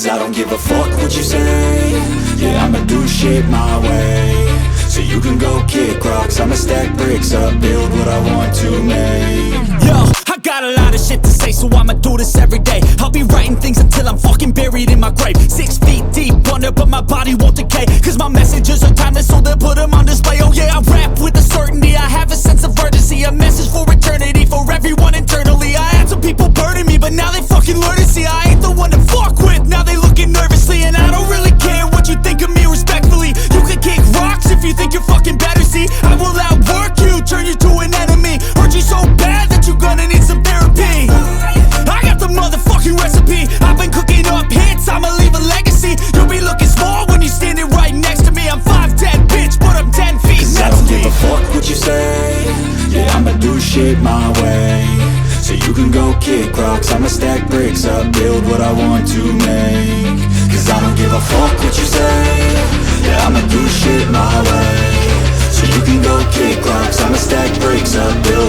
Cause I don't give a fuck what you say. Yeah, I'ma do shit my way. So you can go kick rocks, I'ma stack bricks up, build what I want to make. Yo, I got a lot of shit to say, so I'ma do this every day. I'll be writing things until I'm fucking buried in my grave. 6 feet deep under, but my body won't decay. Cause my messages are timeless, so they'll put them on display. Oh yeah, I rap with a certainty, I have a sense of urgency. A message for eternity, for everyone internally. I had some people burning me, but now they fucking learn to see I ain't the one to fuck with, now they looking nervously. And I don't really care what you think of me, respectfully. You can kick rocks if you think you're fucking better, see. I will outwork you, turn you to an enemy. Hurt you so bad that you're gonna need some therapy. I got the motherfucking recipe. I've been cooking up hits, I'ma leave a legacy. You'll be looking small when you're standing right next to me. I'm 5'10", bitch, but I'm 10 feet next to me. Cause I don't give a fuck what you say. Yeah, I'ma do shit my way. So you can go kick rocks, I'ma stack bricks up, build what I want to make. Cause I don't give a fuck what you say. Yeah, I'ma do shit my way. So you can go kick rocks, I'ma stack bricks up, build